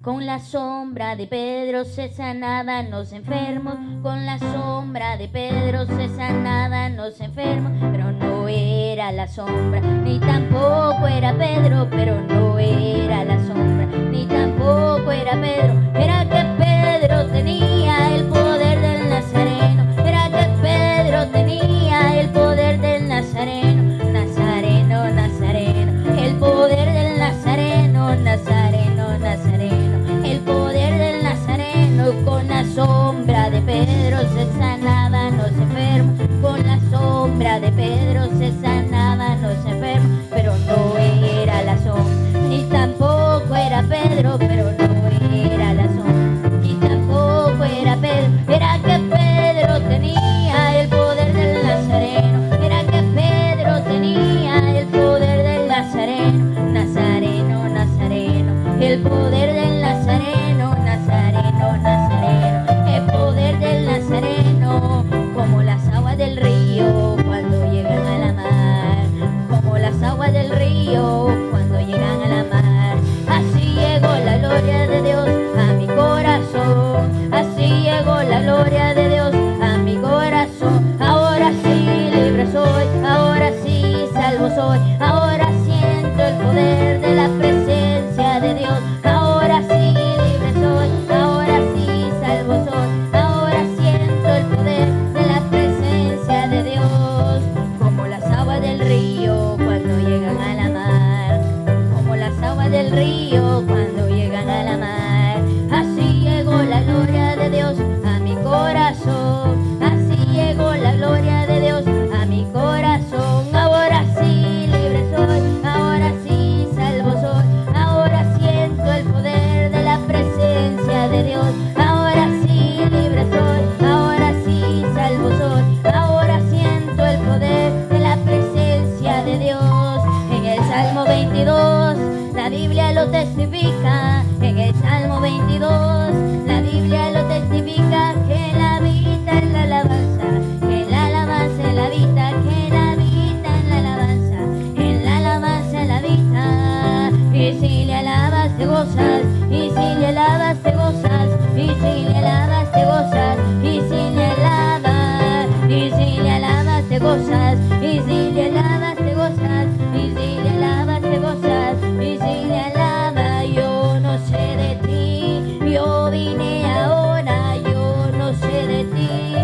Con la sombra de Pedro se sanaban los enfermos, con la sombra de Pedro se sanaban los enfermos, pero no era la sombra, ni tampoco era Pedro, pero no era la sombra, ni tampoco era Pedro, era que Pedro tenía el poder del Nazareno, era que Pedro tenía el poder del Nazareno, Nazareno, Nazareno, el poder del Nazareno, Nazareno, Nazareno. El poder del Nazareno, con la sombra de Pedro se sanaban los enfermos, con la sombra de Pedro se sanaban los enfermos, pero no era la sombra, ni tampoco era Pedro, pero no era la sombra, ni tampoco era Pedro, era que Pedro tenía el poder del Nazareno, era que Pedro tenía el poder del Nazareno, Nazareno, Nazareno, el poder del Nazareno, Nazareno, Nazareno, el poder del Nazareno, como las aguas del río cuando llegan a la mar, como las aguas del río cuando llegan a la mar, así llegó la gloria de Dios a mi corazón, así llegó la gloria de Dios a mi corazón, ahora sí libre soy, ahora sí salvo soy, ahora siento el poder de la presencia de Dios, ahora sí libre soy, ahora sí salvo soy, ahora siento el poder de la presencia de Dios, como las aguas del río cuando llegan a la mar, como las aguas del río cuando llegan a la mar, así llegó la gloria de Dios a mi corazón, así llegó la gloria de Dios a mi corazón, ahora sí libre soy, ahora sí salvo soy, ahora siento el poder de la presencia de Dios, ahora sí libre soy, ahora sí salvo soy, ahora siento el poder de la presencia de Dios. En el Salmo 22 la Biblia lo testifica, en el Salmo 22 la Biblia lo testifica, que Él habita en la alabanza, que en la alabanza Él habita, que Él habita en la alabanza, en la alabanza Él habita, y si le alabas te gozas, y si le alabas te gozas, y si le alabas te gozas, y si le alabas, y si le alabas te gozas, y si le alabas te gozas, y si le alabas te gozas, y si le alabas. Yo no sé de ti, yo vine ahora, yo no sé de ti,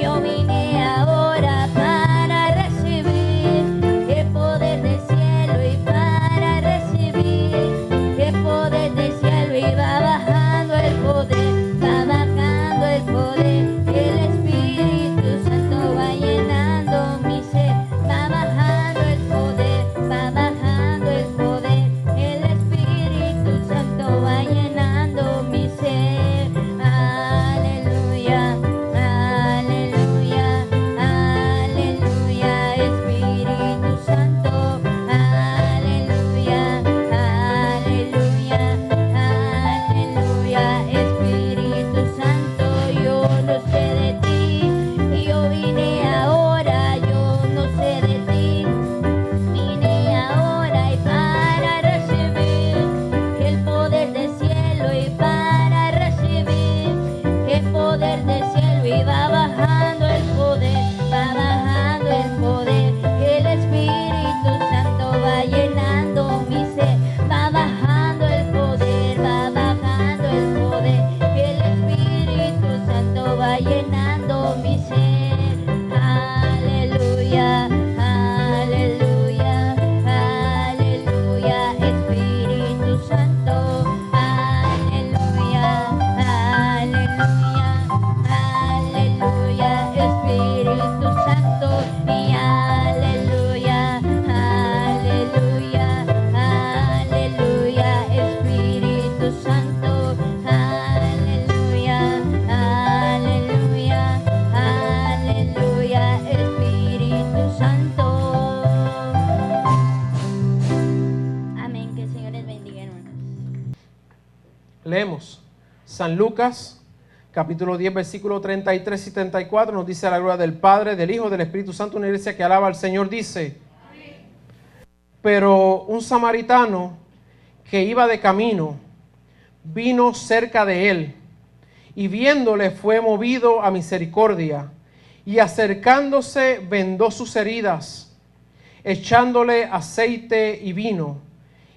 yo vine ahora para recibir el poder del cielo y para recibir el poder del cielo, y va bajando el poder, va bajando el poder, el Espíritu Santo va llenando mi ser, va bajando el poder, va bajando el poder, el Espíritu Santo va llenando mi ser. Aleluya, aleluya, aleluya, Espíritu Santo, aleluya, aleluya, aleluya, Espíritu Santo, yo no sé de ti, yo vine ahora, yo no sé de ti, vine ahora y para recibir el poder del cielo y para recibir el poder del cielo, y va bajando el poder, va bajando el poder, el Espíritu Santo va llenando mi ser, va bajando el poder, va bajando el poder, el Espíritu Santo va llenando mi ser. Aleluya, aleluya, aleluya, Espíritu Santo, aleluya, aleluya, aleluya, Espíritu Santo, y aleluya, aleluya, aleluya, Espíritu Santo, aleluya, aleluya, aleluya, Espíritu Santo. Amén, que el Señor les bendiga, hermanos. Leemos San Lucas capítulo 10 versículos 33 y 34, nos dice: a la gloria del Padre, del Hijo, del Espíritu Santo. Una iglesia que alaba al Señor dice: pero un samaritano que iba de camino vino cerca de él, y viéndole fue movido a misericordia, y acercándose vendó sus heridas, echándole aceite y vino,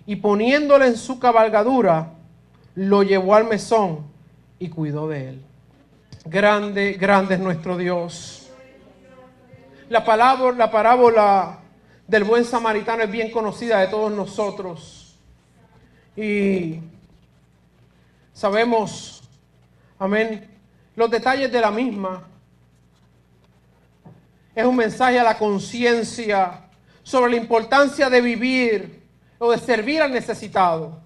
y poniéndole en su cabalgadura, lo llevó al mesón y cuidó de él. Grande, grande es nuestro Dios. La parábola del buen samaritano es bien conocida de todos nosotros. Y sabemos, amén, los detalles de la misma. Es un mensaje a la conciencia sobre la importancia de vivir o de servir al necesitado.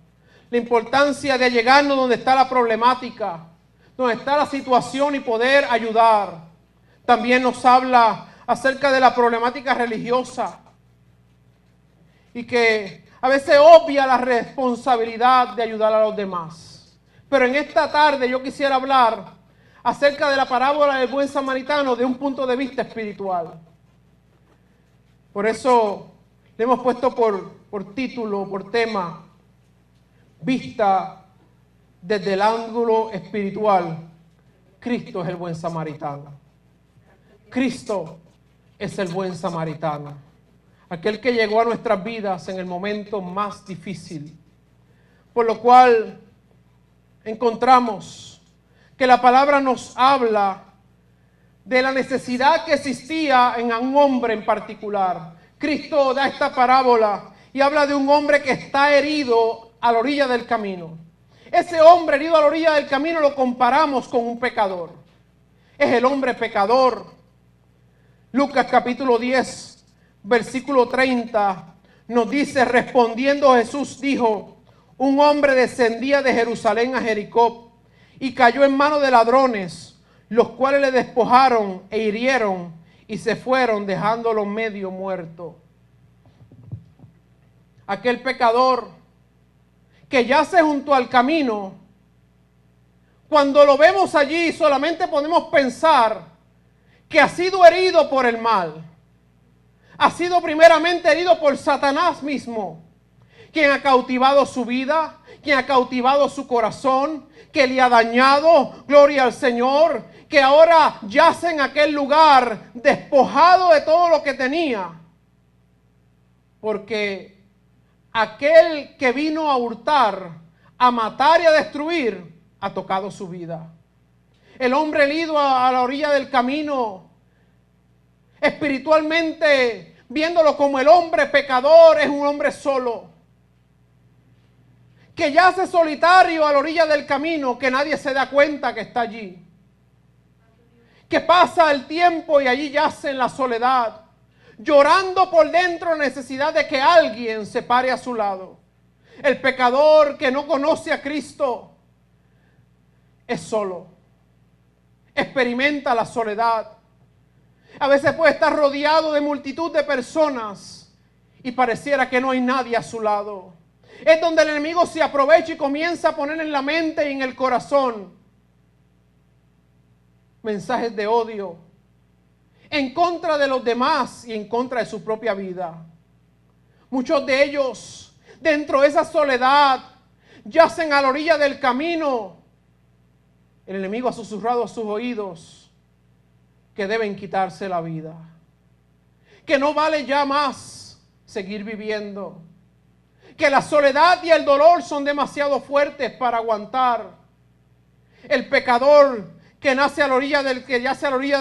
La importancia de llegarnos donde está la problemática, donde está la situación y poder ayudar. También nos habla acerca de la problemática religiosa y que a veces obvia la responsabilidad de ayudar a los demás. Pero en esta tarde yo quisiera hablar acerca de la parábola del buen samaritano de un punto de vista espiritual. Por eso le hemos puesto por título, por tema, vista desde el ángulo espiritual. Cristo es el buen samaritano. Cristo es el buen samaritano. Aquel que llegó a nuestras vidas en el momento más difícil. Por lo cual encontramos que la palabra nos habla de la necesidad que existía en un hombre en particular. Cristo da esta parábola y habla de un hombre que está herido a la orilla del camino. Ese hombre herido a la orilla del camino lo comparamos con un pecador. Es el hombre pecador. Lucas capítulo 10, versículo 30 nos dice: respondiendo Jesús dijo, un hombre descendía de Jerusalén a Jericó y cayó en manos de ladrones, los cuales le despojaron e hirieron y se fueron dejándolo medio muerto. Aquel pecador que yace junto al camino, cuando lo vemos allí solamente podemos pensar que ha sido herido por el mal. Ha sido primeramente herido por Satanás mismo, quien ha cautivado su vida, quien ha cautivado su corazón, que le ha dañado, gloria al Señor, que ahora yace en aquel lugar despojado de todo lo que tenía. Porque aquel que vino a hurtar, a matar y a destruir, ha tocado su vida. El hombre herido a la orilla del camino, espiritualmente, viéndolo como el hombre pecador, es un hombre solo. Que yace solitario a la orilla del camino, que nadie se da cuenta que está allí. Que pasa el tiempo y allí yace en la soledad, llorando por dentro la necesidad de que alguien se pare a su lado. El pecador que no conoce a Cristo es solo. Experimenta la soledad. A veces puede estar rodeado de multitud de personas y pareciera que no hay nadie a su lado. Es donde el enemigo se aprovecha y comienza a poner en la mente y en el corazón mensajes de odio en contra de los demás y en contra de su propia vida. Muchos de ellos, dentro de esa soledad, yacen a la orilla del camino. El enemigo ha susurrado a sus oídos que deben quitarse la vida, que no vale ya más seguir viviendo, que la soledad y el dolor son demasiado fuertes para aguantar. El pecador que yace a la orilla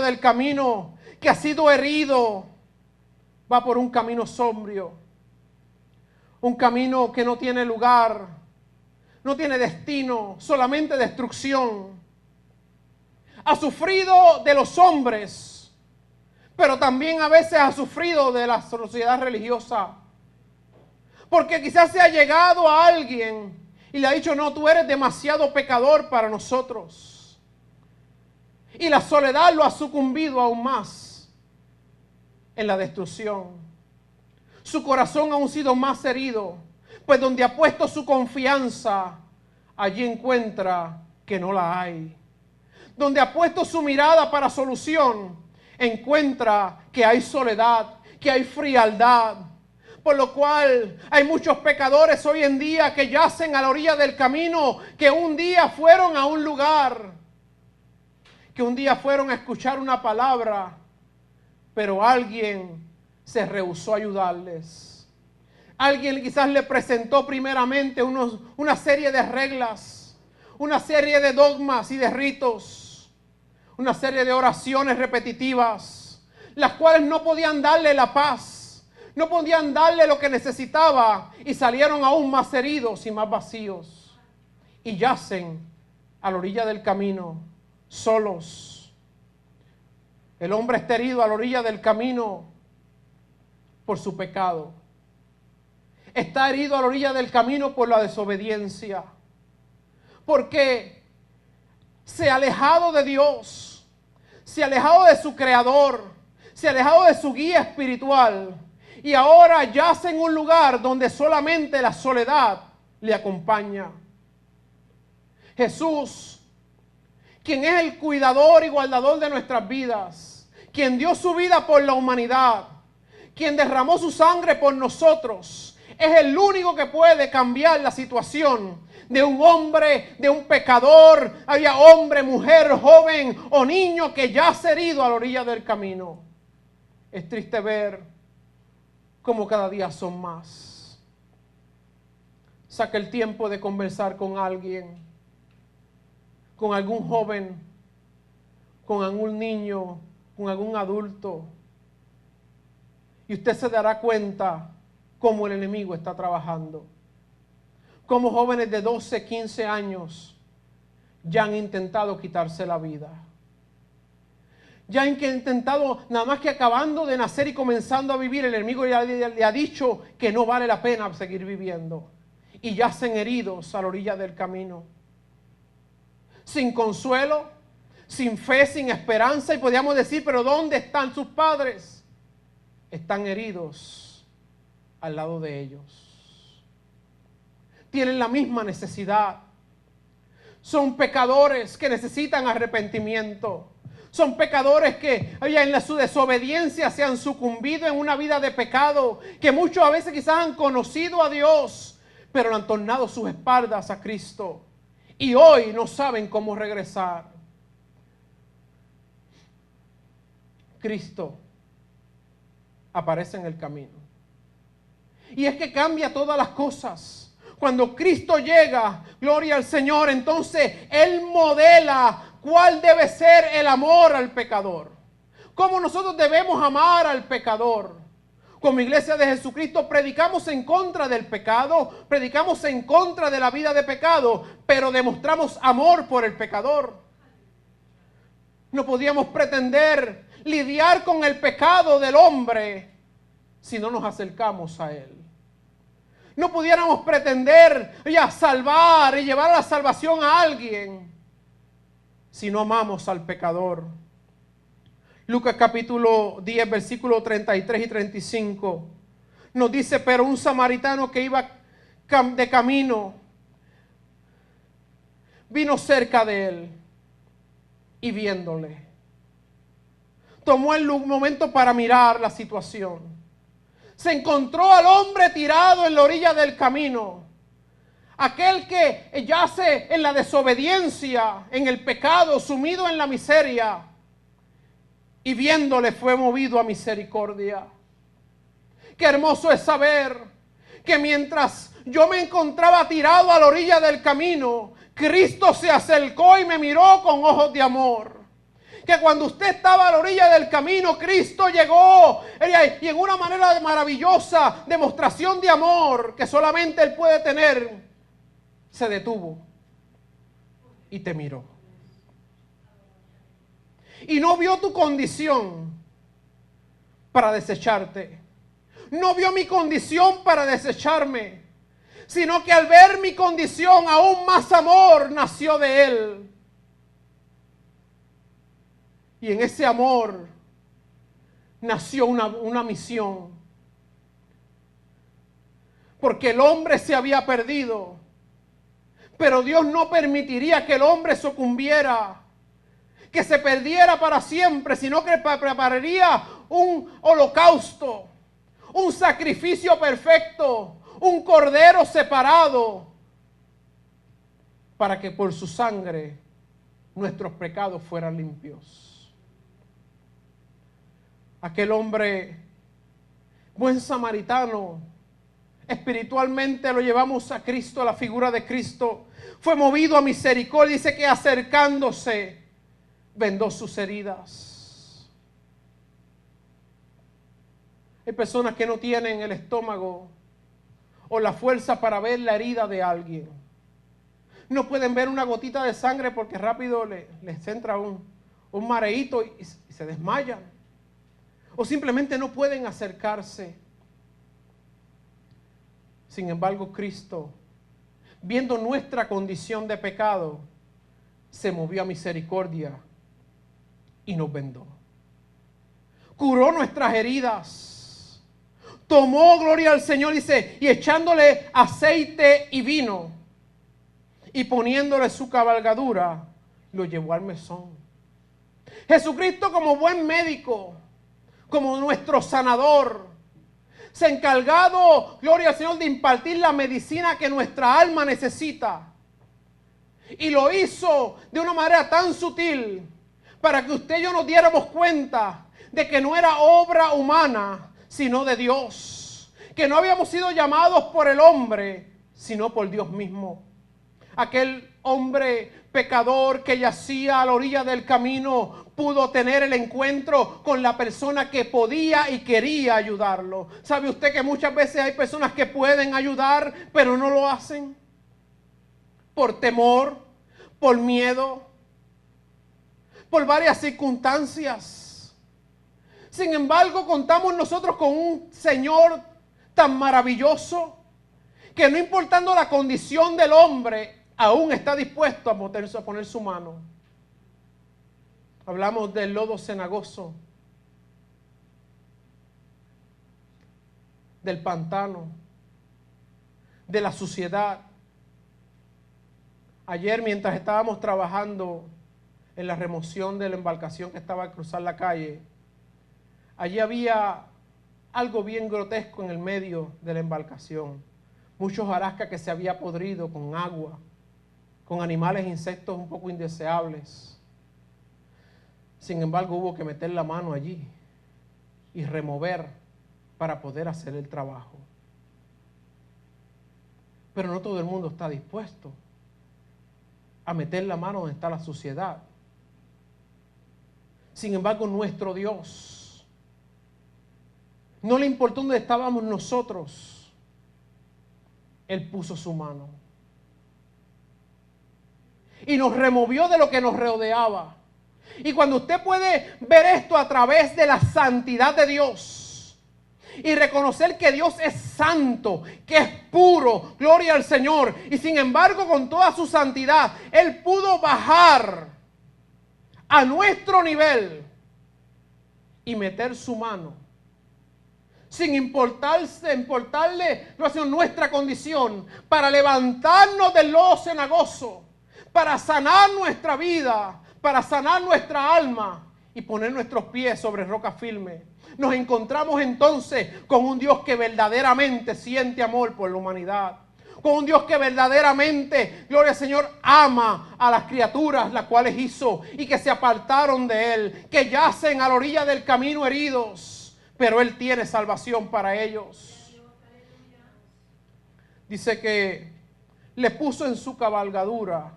del camino, que ha sido herido, va por un camino sombrío, un camino que no tiene lugar, no tiene destino, solamente destrucción. Ha sufrido de los hombres, pero también a veces ha sufrido de la sociedad religiosa. Porque quizás se ha llegado a alguien y le ha dicho: no, tú eres demasiado pecador para nosotros. Y la soledad lo ha sucumbido aún más en la destrucción. Su corazón aún ha sido más herido, pues donde ha puesto su confianza, allí encuentra que no la hay. Donde ha puesto su mirada para solución, encuentra que hay soledad, que hay frialdad. por lo cual hay muchos pecadores hoy en día que yacen a la orilla del camino, que un día fueron a un lugar, que un día fueron a escuchar una palabra, pero alguien se rehusó a ayudarles. Alguien quizás le presentó primeramente una serie de reglas, una serie de dogmas y de ritos, una serie de oraciones repetitivas, las cuales no podían darle la paz, no podían darle lo que necesitaba, y salieron aún más heridos y más vacíos, y yacen a la orilla del camino, solos. El hombre está herido a la orilla del camino por su pecado. Está herido a la orilla del camino por la desobediencia, porque se ha alejado de Dios, se ha alejado de su Creador, se ha alejado de su guía espiritual, y ahora yace en un lugar donde solamente la soledad le acompaña. Jesús, quien es el cuidador y guardador de nuestras vidas, quien dio su vida por la humanidad, quien derramó su sangre por nosotros, es el único que puede cambiar la situación de un hombre, de un pecador, haya hombre, mujer, joven o niño que yace herido a la orilla del camino. Es triste ver cómo cada día son más. Saca el tiempo de conversar con alguien, con algún joven, con algún niño, con algún adulto, y usted se dará cuenta cómo el enemigo está trabajando. Cómo jóvenes de 12, 15 años ya han intentado quitarse la vida. Ya han intentado, nada más que acabando de nacer y comenzando a vivir, el enemigo ya le ha dicho que no vale la pena seguir viviendo. Y yacen heridos a la orilla del camino, sin consuelo, sin fe, sin esperanza. Y podríamos decir, pero ¿dónde están sus padres? Están heridos al lado de ellos. Tienen la misma necesidad. Son pecadores que necesitan arrepentimiento. Son pecadores que en su desobediencia se han sucumbido en una vida de pecado, que muchos a veces quizás han conocido a Dios, pero le han tornado sus espaldas a Cristo. Y hoy no saben cómo regresar. Cristo aparece en el camino. Y es que cambia todas las cosas. Cuando Cristo llega, gloria al Señor, entonces Él modela cuál debe ser el amor al pecador. Cómo nosotros debemos amar al pecador. Como iglesia de Jesucristo predicamos en contra del pecado, predicamos en contra de la vida de pecado, pero demostramos amor por el pecador. No podíamos pretender lidiar con el pecado del hombre si no nos acercamos a Él. No pudiéramos pretender salvar y llevar a la salvación a alguien si no amamos al pecador. Lucas capítulo 10, versículos 33 y 35 nos dice, pero un samaritano que iba de camino vino cerca de él y viéndole, tomó el momento para mirar la situación. Se encontró al hombre tirado en la orilla del camino. Aquel que yace en la desobediencia, en el pecado, sumido en la miseria. Y viéndole fue movido a misericordia. Qué hermoso es saber que mientras yo me encontraba tirado a la orilla del camino, Cristo se acercó y me miró con ojos de amor. Que cuando usted estaba a la orilla del camino, Cristo llegó y en una manera maravillosa, demostración de amor que solamente Él puede tener, se detuvo y te miró. Y no vio tu condición para desecharte. No vio mi condición para desecharme, sino que al ver mi condición, aún más amor nació de Él. Y en ese amor nació una misión. Porque el hombre se había perdido. Pero Dios no permitiría que el hombre sucumbiera, que se perdiera para siempre, sino que prepararía un holocausto. un sacrificio perfecto, un cordero separado, para que por su sangre nuestros pecados fueran limpios. Aquel hombre, buen samaritano, espiritualmente lo llevamos a Cristo, a la figura de Cristo. Fue movido a misericordia, dice que acercándose, vendó sus heridas. Hay personas que no tienen el estómago o la fuerza para ver la herida de alguien. No pueden ver una gotita de sangre porque rápido les entra un mareíto y se desmayan. O simplemente no pueden acercarse. Sin embargo, Cristo, viendo nuestra condición de pecado, se movió a misericordia y nos vendó. Curó nuestras heridas. Tomó, gloria al Señor, dice, y echándole aceite y vino, y poniéndole su cabalgadura, lo llevó al mesón. Jesucristo, como buen médico, como nuestro sanador, se ha encargado, gloria al Señor, de impartir la medicina que nuestra alma necesita. Y lo hizo de una manera tan sutil para que usted y yo nos diéramos cuenta de que no era obra humana, sino de Dios. Que no habíamos sido llamados por el hombre, sino por Dios mismo. Aquel hombre pecador que yacía a la orilla del camino pudo tener el encuentro con la persona que podía y quería ayudarlo. ¿Sabe usted que muchas veces hay personas que pueden ayudar, pero no lo hacen? Por temor, por miedo, por varias circunstancias. Sin embargo, contamos nosotros con un Señor tan maravilloso que no importando la condición del hombre, aún está dispuesto a poner su mano. Hablamos del lodo cenagoso, del pantano, de la suciedad. Ayer, mientras estábamos trabajando en la remoción de la embarcación que estaba a cruzar la calle, allí había algo bien grotesco en el medio de la embarcación. Muchos hojarasca que se había podrido con agua, con animales e insectos un poco indeseables. Sin embargo, hubo que meter la mano allí y remover para poder hacer el trabajo. Pero no todo el mundo está dispuesto a meter la mano donde está la suciedad. Sin embargo, nuestro Dios no le importó dónde estábamos nosotros. Él puso su mano y nos removió de lo que nos rodeaba. Y cuando usted puede ver esto a través de la santidad de Dios y reconocer que Dios es santo, que es puro, gloria al Señor, y sin embargo con toda su santidad Él pudo bajar a nuestro nivel y meter su mano sin importarle nuestra condición, para levantarnos del lodo cenagoso, para sanar nuestra vida, para sanar nuestra alma y poner nuestros pies sobre roca firme. Nos encontramos entonces con un Dios que verdaderamente siente amor por la humanidad, con un Dios que verdaderamente, gloria al Señor, ama a las criaturas las cuales hizo y que se apartaron de Él, que yacen a la orilla del camino heridos, pero Él tiene salvación para ellos. Dice que le puso en su cabalgadura.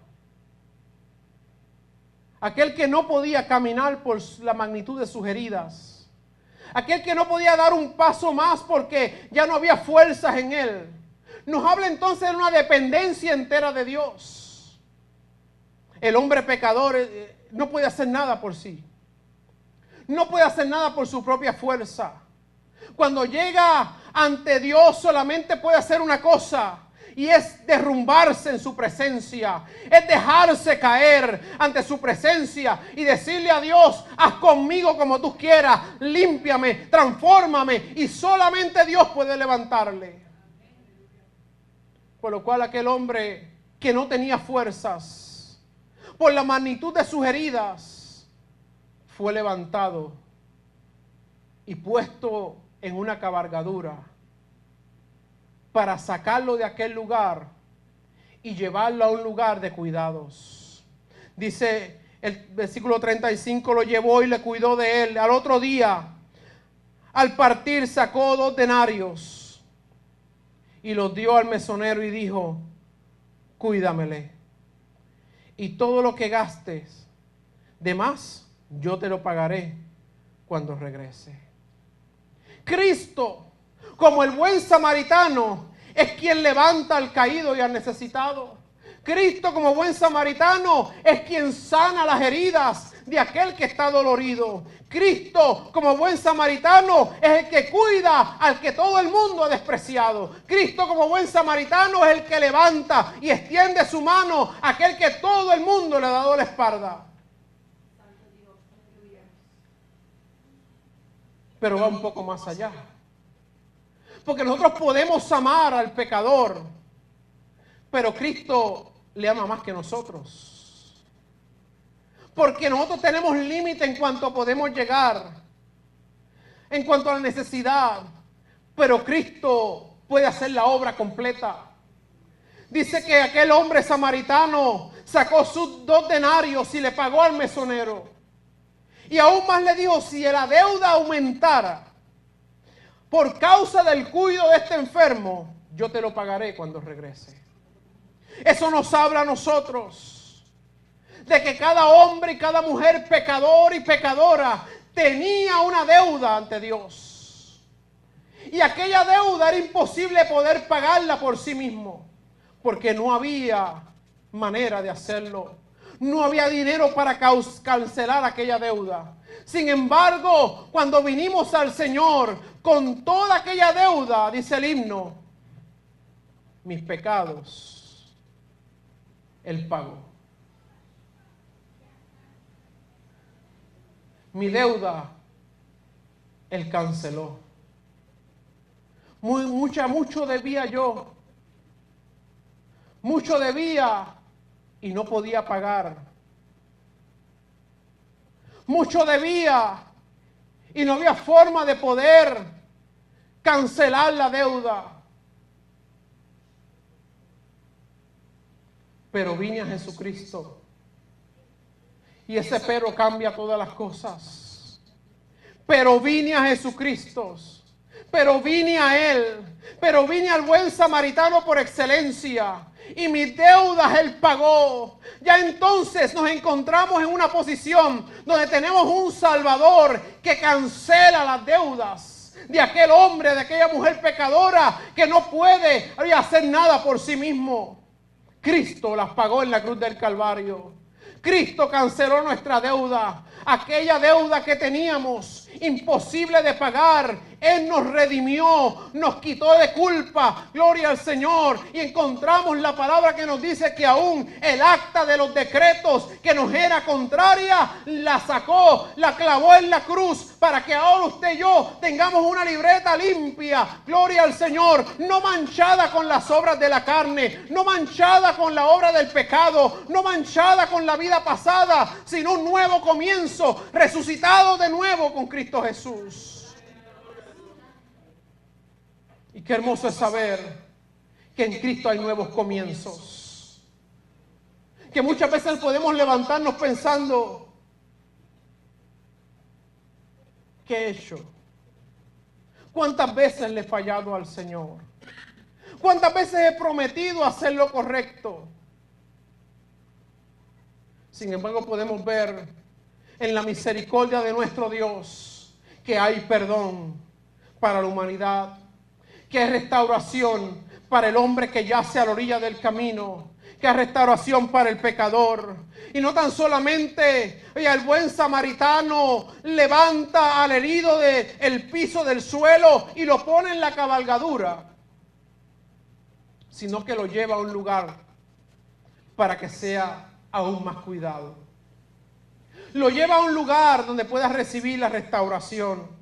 Aquel que no podía caminar por la magnitud de sus heridas. Aquel que no podía dar un paso más porque ya no había fuerzas en él. Nos habla entonces de una dependencia entera de Dios. El hombre pecador no puede hacer nada por sí. No puede hacer nada por su propia fuerza. Cuando llega ante Dios solamente puede hacer una cosa, y es derrumbarse en su presencia, es dejarse caer ante su presencia y decirle a Dios: haz conmigo como tú quieras, límpiame, transfórmame, y solamente Dios puede levantarle. Por lo cual aquel hombre que no tenía fuerzas, por la magnitud de sus heridas, fue levantado y puesto en una cabalgadura para sacarlo de aquel lugar y llevarlo a un lugar de cuidados. Dice el versículo 35, lo llevó y le cuidó de él. Al otro día, al partir, sacó 2 denarios y los dio al mesonero y dijo, cuídamele. Y todo lo que gastes de más, yo te lo pagaré cuando regrese. Cristo, como el buen samaritano, es quien levanta al caído y al necesitado. Cristo, como buen samaritano, es quien sana las heridas de aquel que está dolorido. Cristo, como buen samaritano, es el que cuida al que todo el mundo ha despreciado. Cristo, como buen samaritano, es el que levanta y extiende su mano a aquel que todo el mundo le ha dado la espalda. Pero va un poco más allá. Porque nosotros podemos amar al pecador, pero Cristo le ama más que nosotros. Porque nosotros tenemos límite en cuanto podemos llegar, en cuanto a la necesidad, pero Cristo puede hacer la obra completa. Dice que aquel hombre samaritano sacó sus 2 denarios y le pagó al mesonero. Y aún más le dijo, si la deuda aumentara por causa del cuidado de este enfermo, yo te lo pagaré cuando regrese. Eso nos habla a nosotros de que cada hombre y cada mujer pecador y pecadora tenía una deuda ante Dios. Y aquella deuda era imposible poder pagarla por sí mismo, porque no había manera de hacerlo. No había dinero para cancelar aquella deuda. Sin embargo, cuando vinimos al Señor con toda aquella deuda, dice el himno, mis pecados, Él pagó. Mi deuda, Él canceló. Mucho debía yo. Mucho debía y no podía pagar. Mucho debía y no había forma de poder cancelar la deuda. Pero vine a Jesucristo y ese pero cambia todas las cosas. Pero vine a Jesucristo, pero vine a Él, pero vine al buen samaritano por excelencia. Y mis deudas Él pagó. Ya entonces nos encontramos en una posición donde tenemos un Salvador que cancela las deudas de aquel hombre, de aquella mujer pecadora que no puede hacer nada por sí mismo. Cristo las pagó en la cruz del Calvario. Cristo canceló nuestra deuda, aquella deuda que teníamos imposible de pagar. Él nos redimió, nos quitó de culpa, gloria al Señor. Y encontramos la palabra que nos dice que aún el acta de los decretos que nos era contraria, la sacó, la clavó en la cruz, para que ahora usted y yo tengamos una libreta limpia, gloria al Señor, no manchada con las obras de la carne, no manchada con la obra del pecado, no manchada con la vida pasada, sino un nuevo comienzo, resucitado de nuevo con Cristo Jesús. Y qué hermoso es saber que en Cristo hay nuevos comienzos. Que muchas veces podemos levantarnos pensando, ¿qué he hecho? ¿Cuántas veces le he fallado al Señor? ¿Cuántas veces he prometido hacer lo correcto? Sin embargo, podemos ver en la misericordia de nuestro Dios que hay perdón para la humanidad, que hay restauración para el hombre que yace a la orilla del camino, que hay restauración para el pecador. Y no tan solamente, el buen samaritano levanta al herido del piso del suelo y lo pone en la cabalgadura, sino que lo lleva a un lugar para que sea aún más cuidado. Lo lleva a un lugar donde pueda recibir la restauración.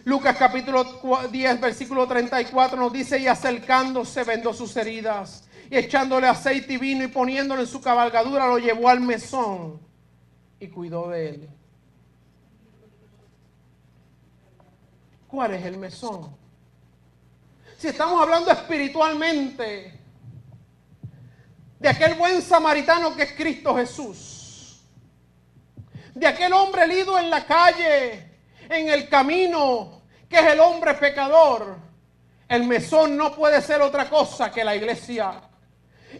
Lucas capítulo 10, versículo 34 nos dice, y acercándose vendó sus heridas, y echándole aceite y vino y poniéndolo en su cabalgadura, lo llevó al mesón y cuidó de él. ¿Cuál es el mesón? Si estamos hablando espiritualmente de aquel buen samaritano que es Cristo Jesús, de aquel hombre herido en la calle, en el camino, que es el hombre pecador, el mesón no puede ser otra cosa que la iglesia.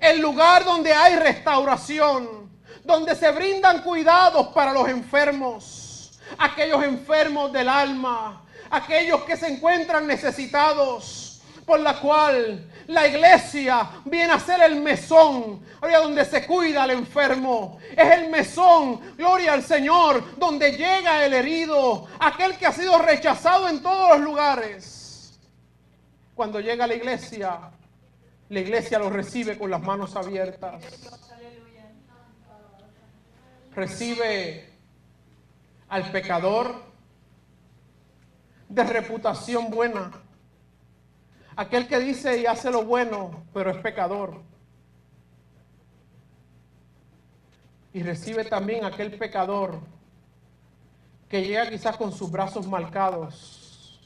El lugar donde hay restauración, donde se brindan cuidados para los enfermos, aquellos enfermos del alma, aquellos que se encuentran necesitados, por la cual la iglesia viene a ser el mesón, donde se cuida al enfermo. Es el mesón, gloria al Señor, donde llega el herido, aquel que ha sido rechazado en todos los lugares. Cuando llega a la iglesia lo recibe con las manos abiertas. Recibe al pecador de reputación buena, aquel que dice y hace lo bueno, pero es pecador. Y recibe también aquel pecador que llega quizás con sus brazos marcados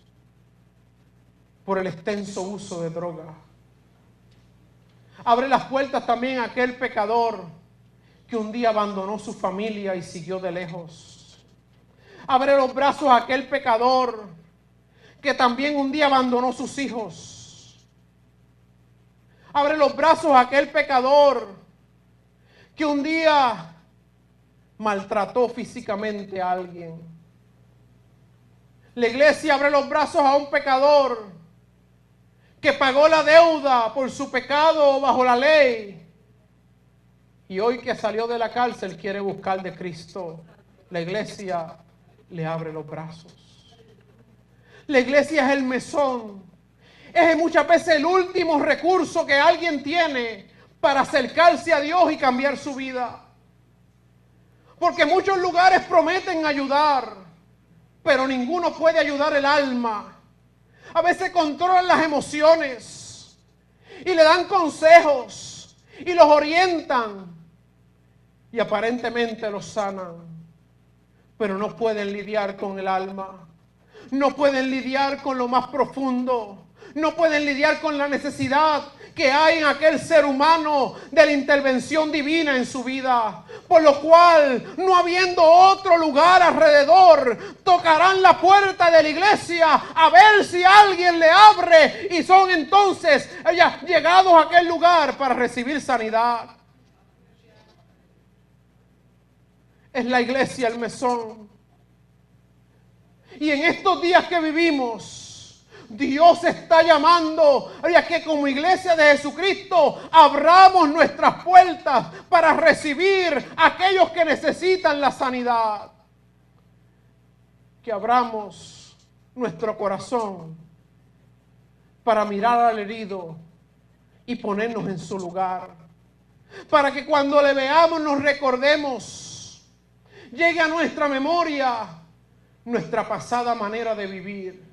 por el extenso uso de droga. Abre las puertas también a aquel pecador que un día abandonó su familia y siguió de lejos. Abre los brazos a aquel pecador que también un día abandonó sus hijos. Abre los brazos a aquel pecador que un día maltrató físicamente a alguien. La iglesia abre los brazos a un pecador que pagó la deuda por su pecado bajo la ley. Y hoy que salió de la cárcel quiere buscar de Cristo. La iglesia le abre los brazos. La iglesia es el mesón. Es muchas veces el último recurso que alguien tiene para acercarse a Dios y cambiar su vida. Porque muchos lugares prometen ayudar, pero ninguno puede ayudar el alma. A veces controlan las emociones y le dan consejos y los orientan y aparentemente los sanan, pero no pueden lidiar con el alma, no pueden lidiar con lo más profundo, no pueden lidiar con la necesidad que hay en aquel ser humano de la intervención divina en su vida. Por lo cual, no habiendo otro lugar alrededor, tocarán la puerta de la iglesia a ver si alguien le abre, y son entonces llegados a aquel lugar para recibir sanidad. Es la iglesia el mesón. Y en estos días que vivimos, Dios está llamando a que como iglesia de Jesucristo abramos nuestras puertas para recibir a aquellos que necesitan la sanidad. Que abramos nuestro corazón para mirar al herido y ponernos en su lugar. Para que cuando le veamos nos recordemos, llegue a nuestra memoria nuestra pasada manera de vivir.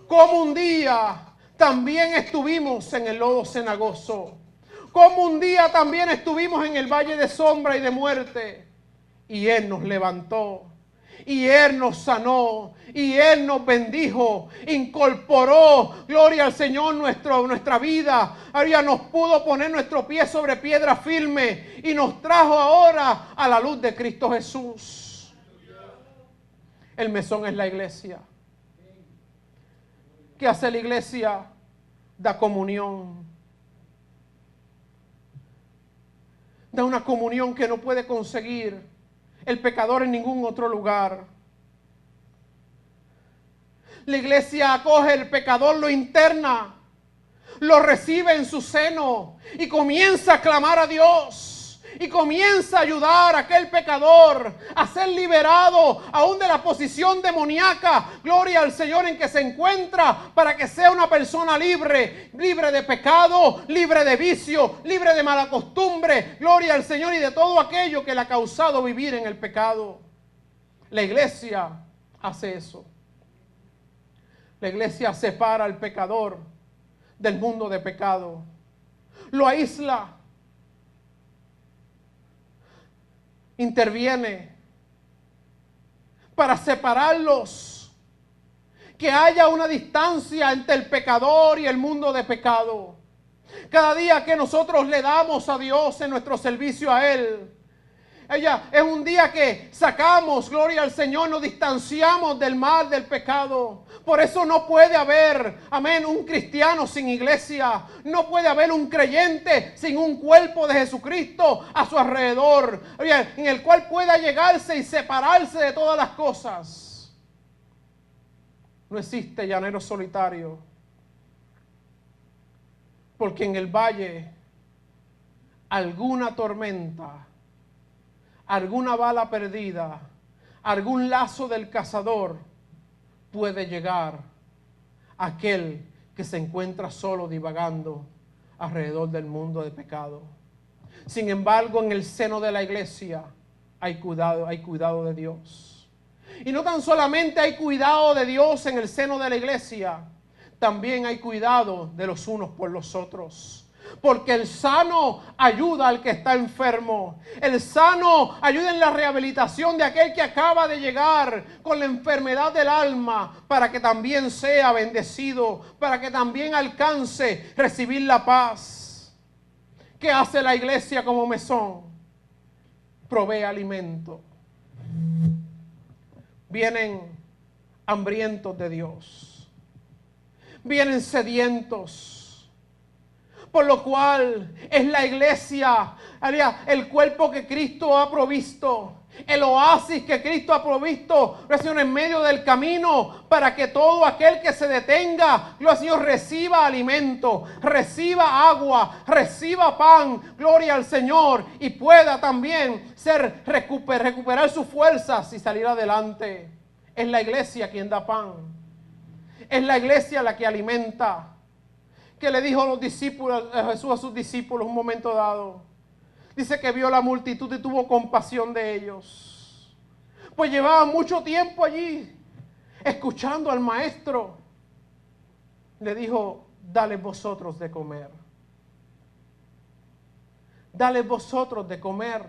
Como un día también estuvimos en el lodo cenagoso. Como un día también estuvimos en el valle de sombra y de muerte. Y Él nos levantó. Y Él nos sanó. Y Él nos bendijo. Incorporó, gloria al Señor, nuestra vida. Ahora nos pudo poner nuestro pie sobre piedra firme. Y nos trajo ahora a la luz de Cristo Jesús. El mesón es la iglesia. ¿Qué hace la iglesia? Da comunión. Da una comunión que no puede conseguir el pecador en ningún otro lugar. La iglesia acoge al pecador, lo interna, lo recibe en su seno y comienza a clamar a Dios. Y comienza a ayudar a aquel pecador a ser liberado aún de la posición demoníaca, gloria al Señor, en que se encuentra, para que sea una persona libre, libre de pecado, libre de vicio, libre de mala costumbre, gloria al Señor, y de todo aquello que le ha causado vivir en el pecado. La iglesia hace eso. La iglesia separa al pecador del mundo de pecado, lo aísla, interviene para separarlos, que haya una distancia entre el pecador y el mundo de pecado. Cada día que nosotros le damos a Dios en nuestro servicio a Él, es un día que sacamos, gloria al Señor, nos distanciamos del mal, del pecado. Por eso no puede haber, amén, un cristiano sin iglesia. No puede haber un creyente sin un cuerpo de Jesucristo a su alrededor, en el cual pueda llegarse y separarse de todas las cosas. No existe llanero solitario, porque en el valle alguna tormenta, alguna bala perdida, algún lazo del cazador puede llegar a aquel que se encuentra solo divagando alrededor del mundo de pecado. Sin embargo, en el seno de la iglesia hay cuidado de Dios. Y no tan solamente hay cuidado de Dios en el seno de la iglesia, también hay cuidado de los unos por los otros. Porque el sano ayuda al que está enfermo. El sano ayuda en la rehabilitación de aquel que acaba de llegar con la enfermedad del alma, para que también sea bendecido, para que también alcance recibir la paz. ¿Qué hace la iglesia como mesón? Provee alimento. Vienen hambrientos de Dios. Vienen sedientos. Por lo cual es la iglesia, el cuerpo que Cristo ha provisto, el oasis que Cristo ha provisto, en medio del camino, para que todo aquel que se detenga, gloria al Señor, reciba alimento, reciba agua, reciba pan, gloria al Señor, y pueda también recuperar sus fuerzas y salir adelante. Es la iglesia quien da pan, es la iglesia la que alimenta. Que le dijo a los discípulos, Jesús a sus discípulos un momento dado. Dice que vio la multitud y tuvo compasión de ellos. Pues llevaban mucho tiempo allí escuchando al maestro. Le dijo, dale vosotros de comer. Dale vosotros de comer.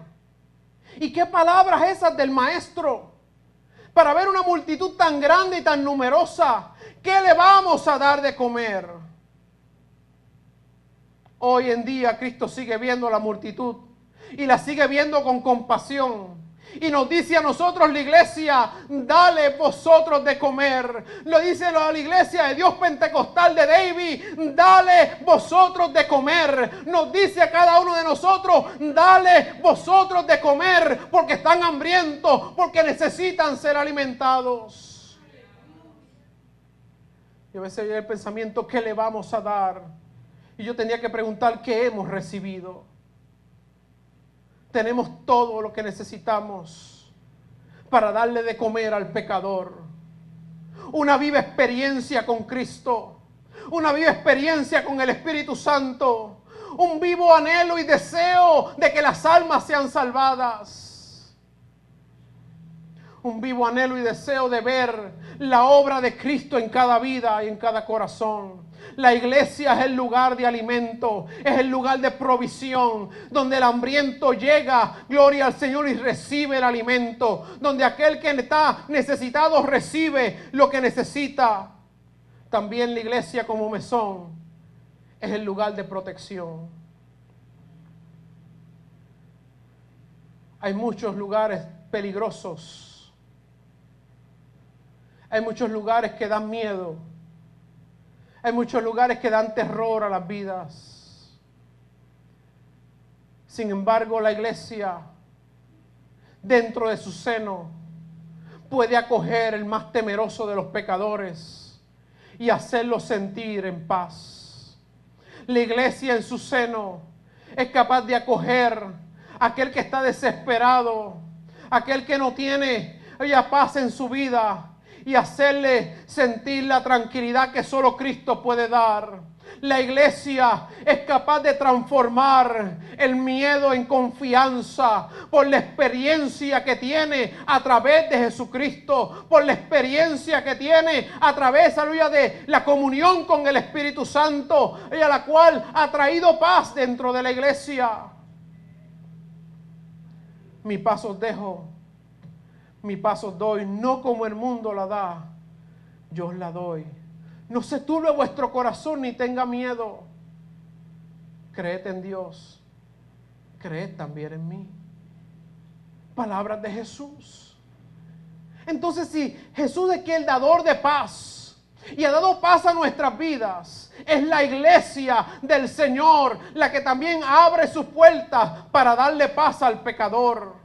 ¿Y qué palabras esas del maestro? Para ver una multitud tan grande y tan numerosa, ¿qué le vamos a dar de comer? Hoy en día Cristo sigue viendo a la multitud y la sigue viendo con compasión. Y nos dice a nosotros, la iglesia, dale vosotros de comer. Lo dice a la iglesia de Dios Pentecostal de David, dale vosotros de comer. Nos dice a cada uno de nosotros, dale vosotros de comer, porque están hambrientos, porque necesitan ser alimentados. Y a veces viene el pensamiento, ¿qué le vamos a dar? Y yo tenía que preguntar, ¿qué hemos recibido? Tenemos todo lo que necesitamos para darle de comer al pecador. Una viva experiencia con Cristo, una viva experiencia con el Espíritu Santo, un vivo anhelo y deseo de que las almas sean salvadas. Un vivo anhelo y deseo de ver la obra de Cristo en cada vida y en cada corazón. La iglesia es el lugar de alimento, es el lugar de provisión, donde el hambriento llega, gloria al Señor, y recibe el alimento, donde aquel que está necesitado recibe lo que necesita. También la iglesia como mesón es el lugar de protección. Hay muchos lugares peligrosos, hay muchos lugares que dan miedo. Hay muchos lugares que dan terror a las vidas. Sin embargo, la iglesia, dentro de su seno, puede acoger el más temeroso de los pecadores y hacerlo sentir en paz. La iglesia en su seno es capaz de acoger a aquel que está desesperado, aquel que no tiene paz en su vida, y hacerle sentir la tranquilidad que solo Cristo puede dar. La iglesia es capaz de transformar el miedo en confianza por la experiencia que tiene a través de Jesucristo, por la experiencia que tiene a través, aleluya, de la comunión con el Espíritu Santo, y a la cual ha traído paz dentro de la iglesia. Mi paz os dejo, mi paz os doy, no como el mundo la da. yo os la doy. No se turbe vuestro corazón ni tenga miedo. Creed en Dios, creed también en mí. Palabras de Jesús. Entonces, si Jesús es que el dador de paz y ha dado paz a nuestras vidas, es la iglesia del Señor la que también abre sus puertas para darle paz al pecador.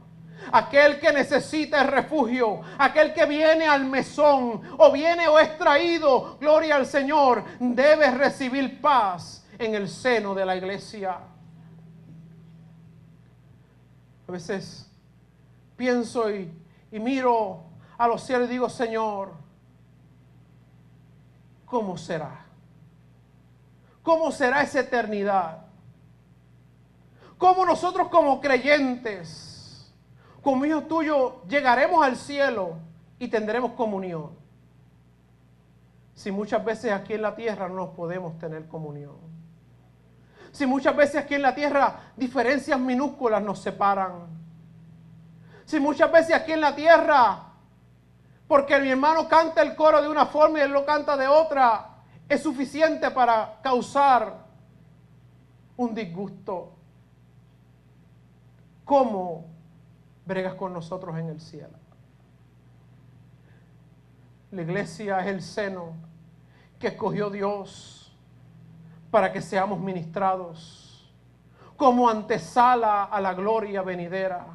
Aquel que necesita el refugio, aquel que viene al mesón o viene o es traído, gloria al Señor, debe recibir paz en el seno de la iglesia. A veces pienso y miro a los cielos y digo, Señor, ¿cómo será? ¿Cómo será esa eternidad? ¿Cómo nosotros como creyentes, como hijos tuyos, llegaremos al cielo y tendremos comunión? Si muchas veces aquí en la tierra no nos podemos tener comunión. Si muchas veces aquí en la tierra diferencias minúsculas nos separan. Si muchas veces aquí en la tierra, porque mi hermano canta el coro de una forma y él lo canta de otra, es suficiente para causar un disgusto. ¿Cómo bregas con nosotros en el cielo? La iglesia es el seno que escogió Dios para que seamos ministrados como antesala a la gloria venidera,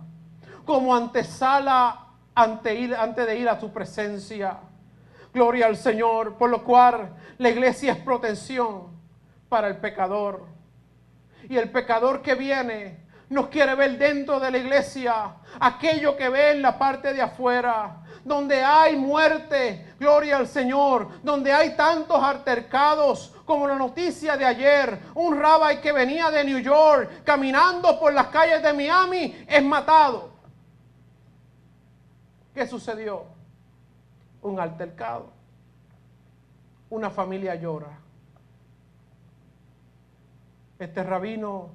como antesala antes de ir a tu presencia. Gloria al Señor, por lo cual la iglesia es protección para el pecador. Y el pecador que viene nos quiere ver dentro de la iglesia, aquello que ve en la parte de afuera, donde hay muerte, gloria al Señor, donde hay tantos altercados, como la noticia de ayer, un rabbi que venía de New York, caminando por las calles de Miami, es matado. ¿Qué sucedió? Un altercado. Una familia llora. Este rabino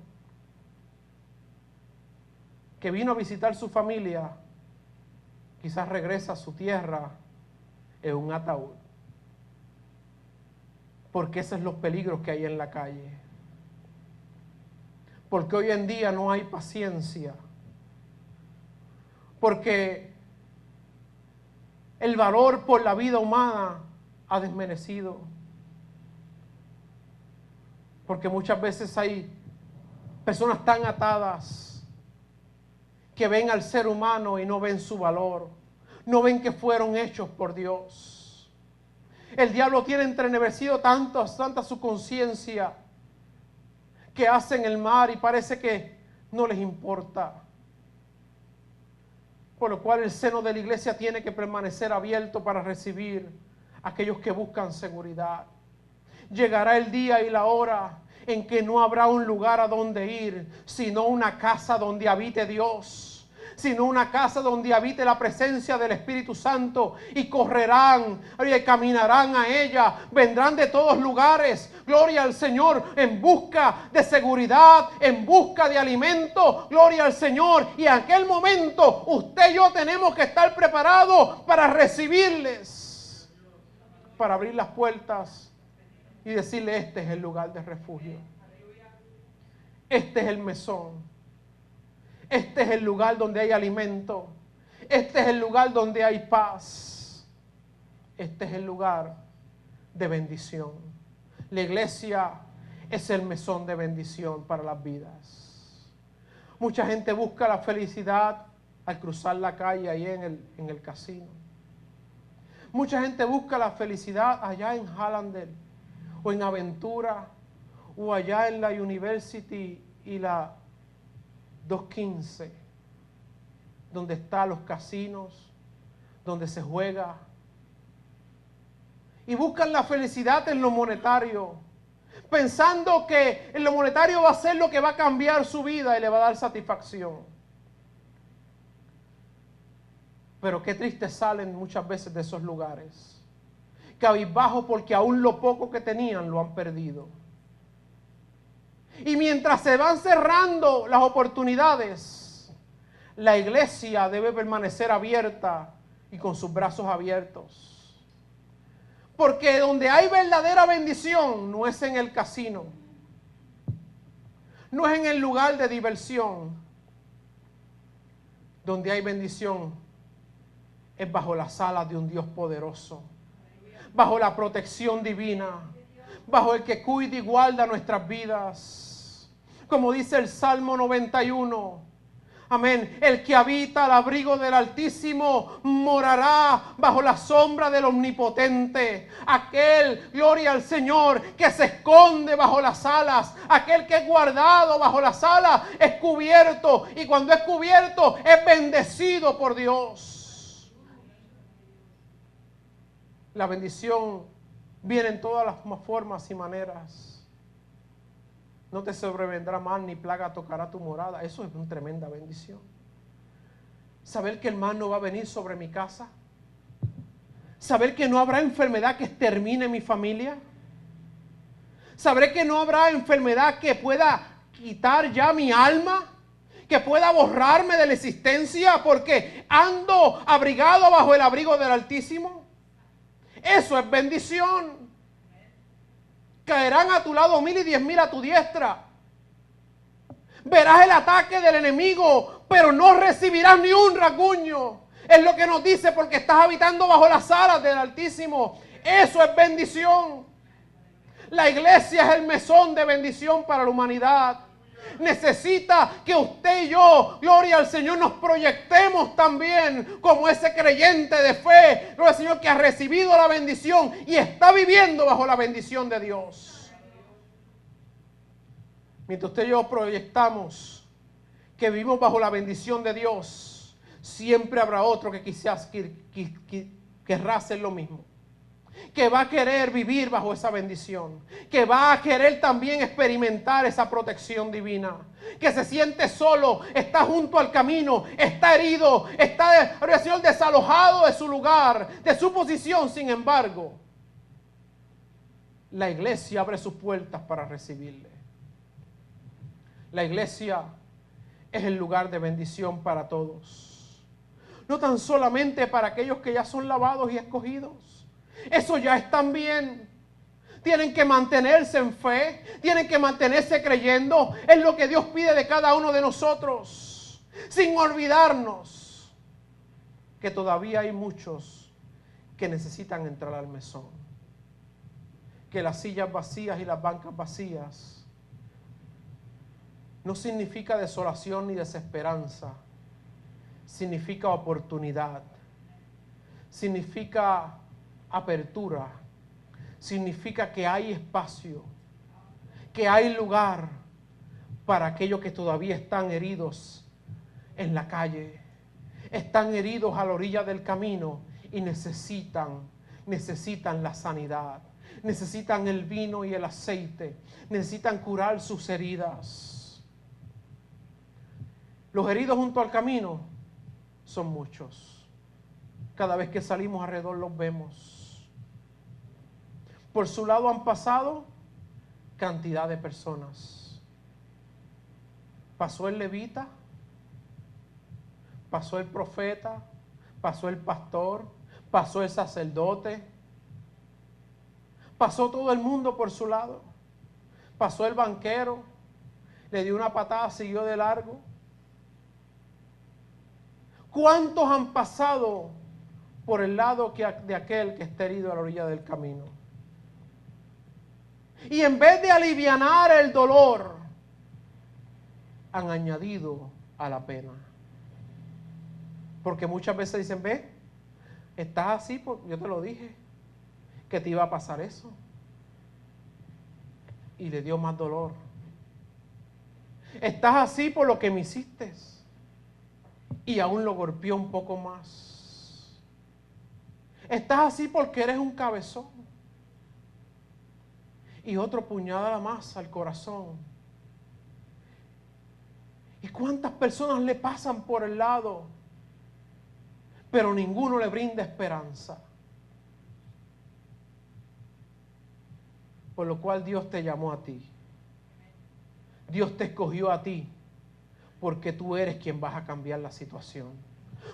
que vino a visitar su familia, quizás regresa a su tierra en un ataúd. Porque esos son los peligros que hay en la calle. Porque hoy en día no hay paciencia. Porque el valor por la vida humana ha desmerecido. Porque muchas veces hay personas tan atadas que ven al ser humano y no ven su valor. No ven que fueron hechos por Dios. El diablo tiene entrenebrecido tanta su conciencia que hacen el mal y parece que no les importa. Por lo cual el seno de la iglesia tiene que permanecer abierto para recibir a aquellos que buscan seguridad. Llegará el día y la hora en que no habrá un lugar a donde ir, sino una casa donde habite Dios. Sino una casa donde habite la presencia del Espíritu Santo, y correrán y caminarán a ella, vendrán de todos lugares, gloria al Señor, en busca de seguridad, en busca de alimento, gloria al Señor, y en aquel momento usted y yo tenemos que estar preparados para recibirles, para abrir las puertas y decirle: este es el lugar de refugio, este es el mesón. Este es el lugar donde hay alimento. Este es el lugar donde hay paz. Este es el lugar de bendición. La iglesia es el mesón de bendición para las vidas. Mucha gente busca la felicidad al cruzar la calle ahí en el casino. Mucha gente busca la felicidad allá en Hallandale o en Aventura o allá en la University y la 215, donde están los casinos, donde se juega, y buscan la felicidad en lo monetario, pensando que en lo monetario va a ser lo que va a cambiar su vida y le va a dar satisfacción. Pero qué triste salen muchas veces de esos lugares, cabizbajos porque aún lo poco que tenían lo han perdido. Y mientras se van cerrando las oportunidades, la iglesia debe permanecer abierta y con sus brazos abiertos. Porque donde hay verdadera bendición no es en el casino, no es en el lugar de diversión. Donde hay bendición es bajo las alas de un Dios poderoso, bajo la protección divina, bajo el que cuida y guarda nuestras vidas. Como dice el Salmo 91, amén, el que habita al abrigo del Altísimo morará bajo la sombra del Omnipotente. Aquel, gloria al Señor, que se esconde bajo las alas, aquel que es guardado bajo las alas, es cubierto, y cuando es cubierto es bendecido por Dios. La bendición viene en todas las formas y maneras. No te sobrevendrá mal ni plaga tocará tu morada. Eso es una tremenda bendición. Saber que el mal no va a venir sobre mi casa. Saber que no habrá enfermedad que extermine mi familia. Saber que no habrá enfermedad que pueda quitar ya mi alma, que pueda borrarme de la existencia porque ando abrigado bajo el abrigo del Altísimo. Eso es bendición. Caerán a tu lado 1000 y 10,000 a tu diestra. Verás el ataque del enemigo, pero no recibirás ni un rasguño. Es lo que nos dice, porque estás habitando bajo las alas del Altísimo. Eso es bendición. La iglesia es el mesón de bendición para la humanidad. Necesita que usted y yo, gloria al Señor, nos proyectemos también como ese creyente de fe, gloria al Señor, que ha recibido la bendición y está viviendo bajo la bendición de Dios. Mientras usted y yo proyectamos que vivimos bajo la bendición de Dios, siempre habrá otro que quizás querrá hacer lo mismo, que va a querer vivir bajo esa bendición, que va a querer también experimentar esa protección divina, que se siente solo, está junto al camino, está herido, está desalojado de su lugar, de su posición. Sin embargo, la iglesia abre sus puertas para recibirle. La iglesia es el lugar de bendición para todos, no tan solamente para aquellos que ya son lavados y escogidos. Eso ya están bien. Tienen que mantenerse en fe, tienen que mantenerse creyendo. Es lo que Dios pide de cada uno de nosotros, sin olvidarnos que todavía hay muchos que necesitan entrar al mesón, que las sillas vacías y las bancas vacías no significa desolación ni desesperanza, significa oportunidad, significa apertura, significa que hay espacio, que hay lugar para aquellos que todavía están heridos en la calle, están heridos a la orilla del camino y necesitan la sanidad, necesitan el vino y el aceite, necesitan curar sus heridas. Los heridos junto al camino son muchos. Cada vez que salimos alrededor los vemos. Por su lado han pasado cantidad de personas. Pasó el levita, pasó el profeta, pasó el pastor, pasó el sacerdote, pasó todo el mundo por su lado. Pasó el banquero, le dio una patada, siguió de largo. ¿Cuántos han pasado por el lado de aquel que está herido a la orilla del camino? Y en vez de alivianar el dolor, han añadido a la pena. Porque muchas veces dicen, ve, estás así, yo te lo dije, que te iba a pasar eso. Y le dio más dolor. Estás así por lo que me hiciste. Y aún lo golpeó un poco más. Estás así porque eres un cabezón. Y otro puñada más al corazón. ¿Y cuántas personas le pasan por el lado? Pero ninguno le brinda esperanza. Por lo cual Dios te llamó a ti. Dios te escogió a ti. Porque tú eres quien vas a cambiar la situación.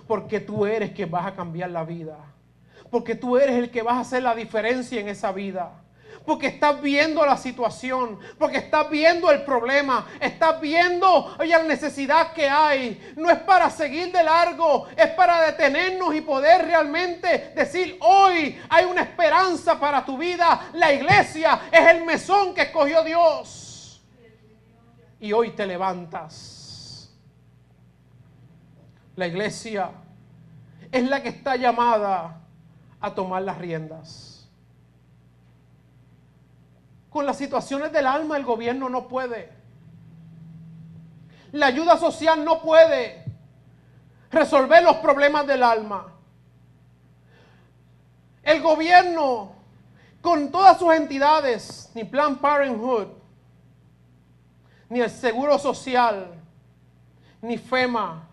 Porque tú eres quien vas a cambiar la vida. Porque tú eres el que vas a hacer la diferencia en esa vida. Porque estás viendo la situación, porque estás viendo el problema, estás viendo, oye, la necesidad que hay. No es para seguir de largo, es para detenernos y poder realmente decir, hoy hay una esperanza para tu vida. La iglesia es el mesón que escogió Dios. Y hoy te levantas. La iglesia es la que está llamada a tomar las riendas. Con las situaciones del alma el gobierno no puede. La ayuda social no puede resolver los problemas del alma. El gobierno, con todas sus entidades, ni Planned Parenthood, ni el Seguro Social, ni FEMA,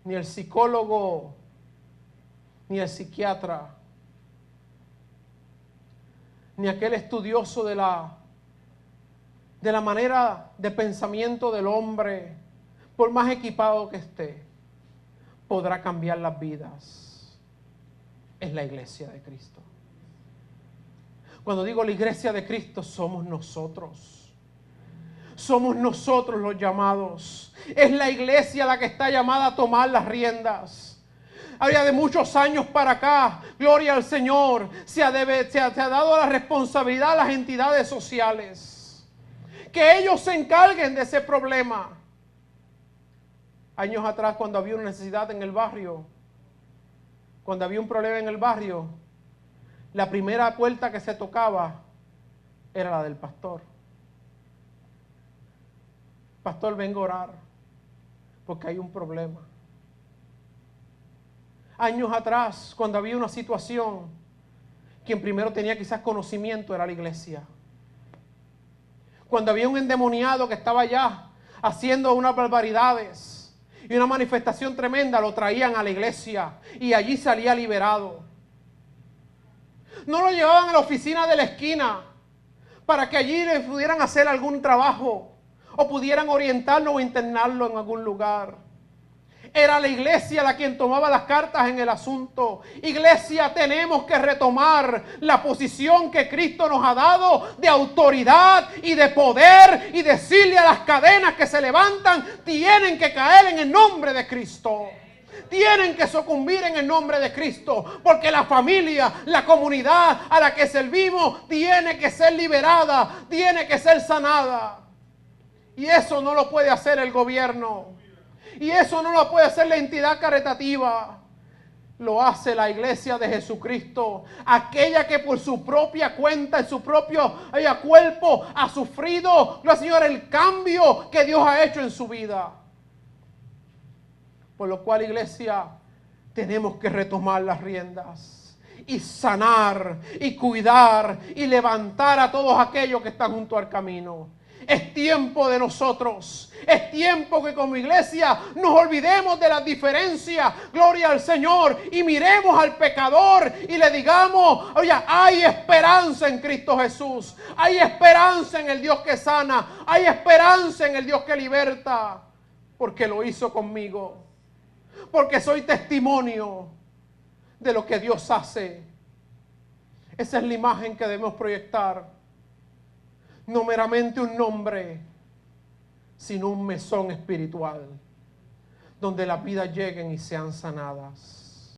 ni el psicólogo, ni el psiquiatra, ni aquel estudioso de la manera de pensamiento del hombre, por más equipado que esté, podrá cambiar las vidas. Es la iglesia de Cristo. Cuando digo la iglesia de Cristo, somos nosotros. Somos nosotros los llamados. Es la iglesia la que está llamada a tomar las riendas. Había de muchos años para acá, gloria al Señor, se ha dado la responsabilidad a las entidades sociales. Que ellos se encarguen de ese problema. Años atrás, cuando había una necesidad en el barrio, cuando había un problema en el barrio, la primera puerta que se tocaba era la del pastor. Pastor, vengo a orar porque hay un problema. Años atrás, cuando había una situación, quien primero tenía quizás conocimiento era la iglesia. Cuando había un endemoniado que estaba allá haciendo unas barbaridades y una manifestación tremenda, lo traían a la iglesia y allí salía liberado. No lo llevaban a la oficina de la esquina para que allí le pudieran hacer algún trabajo o pudieran orientarlo o internarlo en algún lugar. Era la iglesia la quien tomaba las cartas en el asunto. Iglesia, tenemos que retomar la posición que Cristo nos ha dado de autoridad y de poder y decirle a las cadenas que se levantan, tienen que caer en el nombre de Cristo. Tienen que sucumbir en el nombre de Cristo, porque la familia, la comunidad a la que servimos tiene que ser liberada, tiene que ser sanada. Y eso no lo puede hacer el gobierno. Y eso no lo puede hacer la entidad caritativa. Lo hace la iglesia de Jesucristo. Aquella que por su propia cuenta, en su propio cuerpo, ha sufrido, Señor, el cambio que Dios ha hecho en su vida. Por lo cual, iglesia, tenemos que retomar las riendas y sanar y cuidar y levantar a todos aquellos que están junto al camino. Es tiempo de nosotros, es tiempo que como iglesia nos olvidemos de las diferencias, gloria al Señor, y miremos al pecador y le digamos, oye, hay esperanza en Cristo Jesús, hay esperanza en el Dios que sana, hay esperanza en el Dios que liberta, porque lo hizo conmigo, porque soy testimonio de lo que Dios hace. Esa es la imagen que debemos proyectar. No meramente un nombre, sino un mesón espiritual, donde las vidas lleguen y sean sanadas.